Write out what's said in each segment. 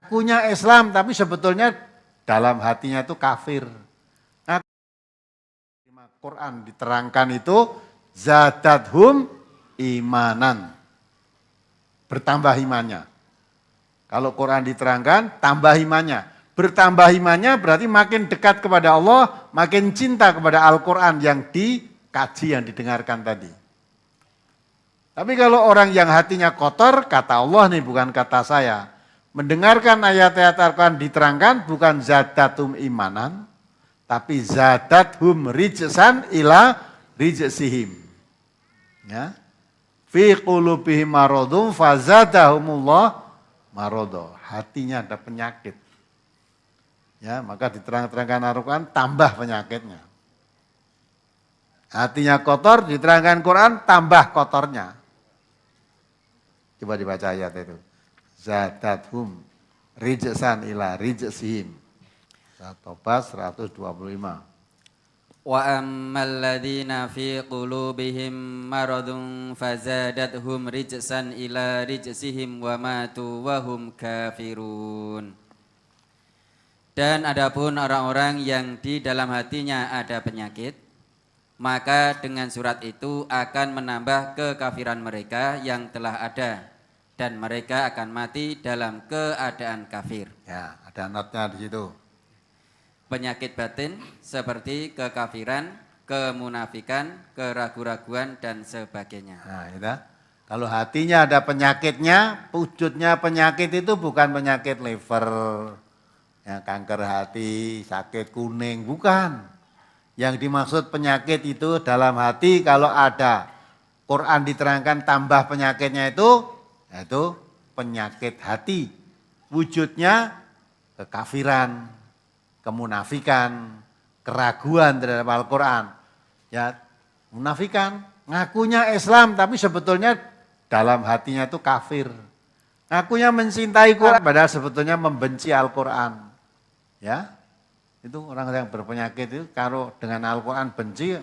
Ngakunya Islam tapi sebetulnya dalam hatinya itu kafir. Nah, Quran diterangkan itu zadathum imanan. Bertambah imannya. Kalau Quran diterangkan tambah imannya. Bertambah imannya berarti makin dekat kepada Allah, makin cinta kepada Al-Quran yang dikaji, yang didengarkan tadi. Tapi kalau orang yang hatinya kotor, kata Allah nih bukan kata saya. Mendengarkan ayat-ayat Al-Quran diterangkan bukan zadatum imanan, tapi zadathum rijsan ila rijsihim. Ya. Fi qulubihim maradun fazadahumullah maradha. Hatinya ada penyakit. Ya, maka diterangkan Al-Quran tambah penyakitnya. Hatinya kotor, diterangkan Quran tambah kotornya. Coba dibaca ayat itu. Zadathum rijsan ila rijsihim. At-Taubah 125. Wa ammal ladzina fi qulubihim maradun fazadathum rijsan ila rijsihim wa matu wa hum kafirun. Dan adapun orang-orang yang di dalam hatinya ada penyakit, maka dengan surat itu akan menambah kekafiran mereka yang telah ada. Dan mereka akan mati dalam keadaan kafir. Ya, ada notnya di situ. Penyakit batin seperti kekafiran, kemunafikan, keraguan-raguan dan sebagainya. Nah, itu. Kalau hatinya ada penyakitnya, wujudnya penyakit itu bukan penyakit liver, ya, kanker hati, sakit kuning, bukan. Yang dimaksud penyakit itu dalam hati kalau ada Quran diterangkan tambah penyakitnya itu penyakit hati. Wujudnya kekafiran, kemunafikan, keraguan terhadap Al-Quran. Ya, munafikan, ngakunya Islam tapi sebetulnya dalam hatinya itu kafir. Ngakunya mencintai Quran padahal sebetulnya membenci Al-Quran. Ya, itu orang yang berpenyakit itu kalau dengan Al-Quran benci.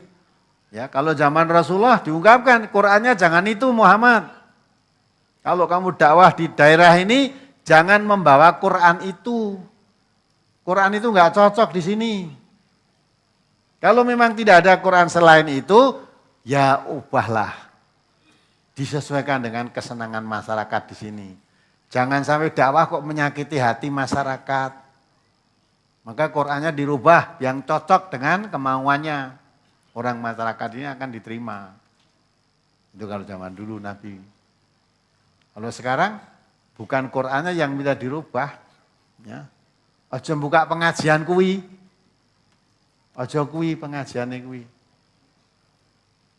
Ya, kalau zaman Rasulullah diungkapkan Qurannya jangan itu Muhammad. Kalau kamu dakwah di daerah ini jangan membawa Quran itu. Quran itu enggak cocok di sini. Kalau memang tidak ada Quran selain itu, ya ubahlah. Disesuaikan dengan kesenangan masyarakat di sini. Jangan sampai dakwah kok menyakiti hati masyarakat. Maka Qurannya dirubah yang cocok dengan kemauannya. Orang masyarakat ini akan diterima. Itu kalau zaman dulu Nabi. Kalau sekarang bukan Qurannya yang minta dirubah. Ya. Aja buka pengajian kuwi. Aja kuwi pengajiane kuwi.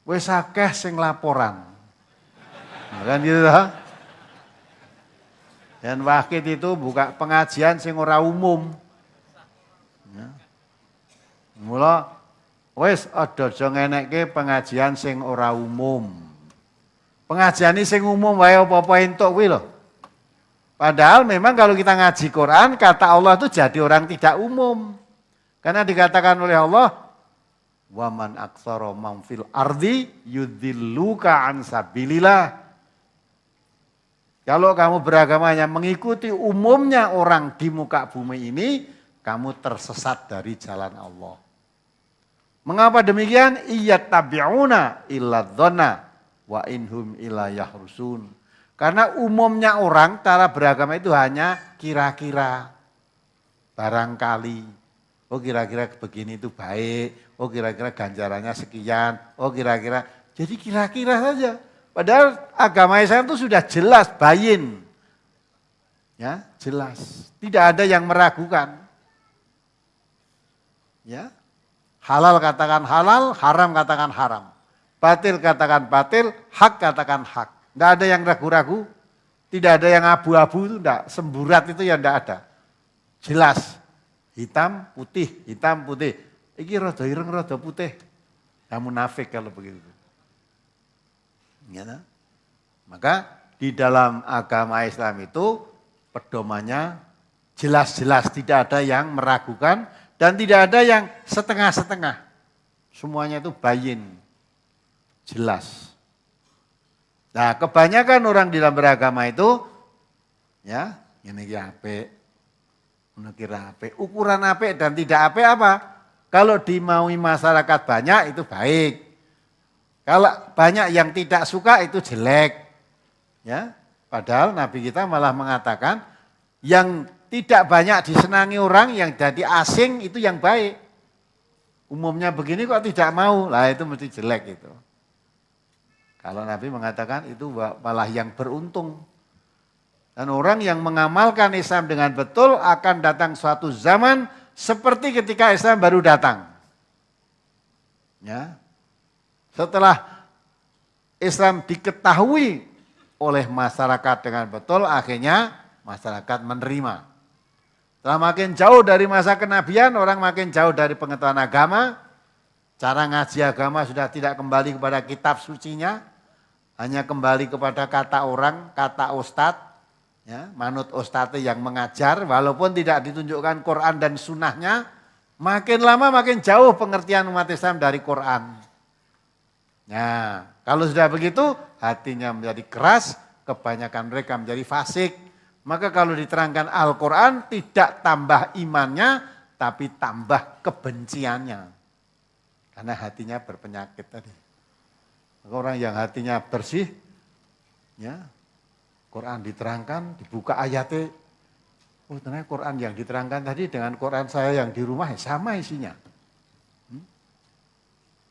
Wis akeh sing laporan. Nah, kan gitu toh? Dan wakil itu buka pengajian sing ora umum. Ya. Mula wis aja ngenekke pengajian sing ora umum. Pengajian ini sing umum wae apa-apa entuk kuwi lho. Padahal memang kalau kita ngaji Quran, kata Allah itu jadi orang tidak umum. Karena dikatakan oleh Allah, wa man aktsara man fil ardi yudhilluka an sabilillah. Kalau kamu beragama hanya mengikuti umumnya orang di muka bumi ini, kamu tersesat dari jalan Allah. Mengapa demikian? Iyattabi'una illa dzanna wa inhum illa yahrusun. Karena umumnya orang cara beragama itu hanya kira-kira, barangkali, oh kira-kira begini itu baik, oh kira-kira ganjarannya sekian, oh kira-kira, jadi kira-kira saja. Padahal agama Islam itu sudah jelas, bayin. Ya, jelas. Tidak ada yang meragukan. Ya. Halal katakan halal, haram katakan haram. Batil katakan batil, hak katakan hak. Tidak ada yang ragu-ragu, tidak ada yang abu-abu itu enggak, semburat itu ya enggak ada. Jelas, hitam, putih, hitam, putih. Iki rada ireng, rada putih. Kamu munafik kalau begitu. Ya, maka di dalam agama Islam itu pedomannya jelas-jelas, tidak ada yang meragukan dan tidak ada yang setengah-setengah. Semuanya itu bayin, jelas. Nah, kebanyakan orang di dalam beragama itu, ya, ini apik, Menukira apik. Ukuran apik dan tidak apik apa? Kalau dimaui masyarakat banyak itu baik. Kalau banyak yang tidak suka itu jelek. Ya, padahal Nabi kita malah mengatakan yang tidak banyak disenangi orang, yang jadi asing itu yang baik. Umumnya begini kok tidak mau, lah itu mesti jelek itu. Kalau Nabi mengatakan itu malah yang beruntung. Dan orang yang mengamalkan Islam dengan betul akan datang suatu zaman seperti ketika Islam baru datang. Ya. Setelah Islam diketahui oleh masyarakat dengan betul, akhirnya masyarakat menerima. Setelah makin jauh dari masa kenabian, orang makin jauh dari pengetahuan agama, cara ngaji agama sudah tidak kembali kepada kitab sucinya, hanya kembali kepada kata orang, kata ustadz. Ya, manut ustadz yang mengajar, walaupun tidak ditunjukkan Quran dan sunnahnya, makin lama makin jauh pengertian umat Islam dari Quran. Ya, kalau sudah begitu, hatinya menjadi keras, kebanyakan mereka menjadi fasik. Maka kalau diterangkan Al-Quran, tidak tambah imannya, tapi tambah kebenciannya. Karena hatinya berpenyakit tadi. Orang yang hatinya bersih, ya, Quran diterangkan, dibuka ayatnya, oh ternyata Quran yang diterangkan tadi dengan Quran saya yang di rumah sama isinya.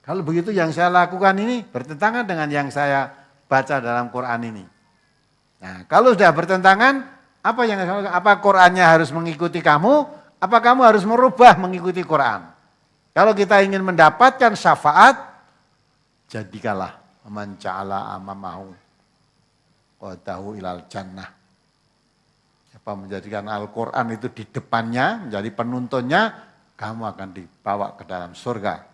Kalau begitu yang saya lakukan ini bertentangan dengan yang saya baca dalam Quran ini. Nah, kalau sudah bertentangan, apa Qurannya harus mengikuti kamu, apa kamu harus merubah mengikuti Quran? Kalau kita ingin mendapatkan syafaat, jadikanlah man ja'ala amamahu qadahu ilal jannah. Siapa menjadikan Al-Quran itu di depannya, menjadi penuntunnya, kamu akan dibawa ke dalam surga.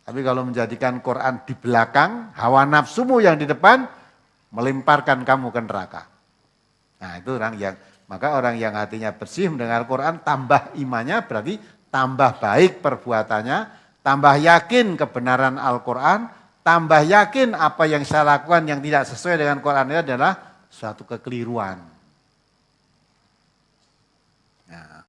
Tapi kalau menjadikan Quran di belakang, hawa nafsumu yang di depan, melemparkan kamu ke neraka. Nah itu maka orang yang hatinya bersih mendengar Quran, tambah imannya berarti tambah baik perbuatannya, tambah yakin kebenaran Al-Quran, tambah yakin apa yang saya lakukan yang tidak sesuai dengan Quran itu adalah suatu kekeliruan. Nah,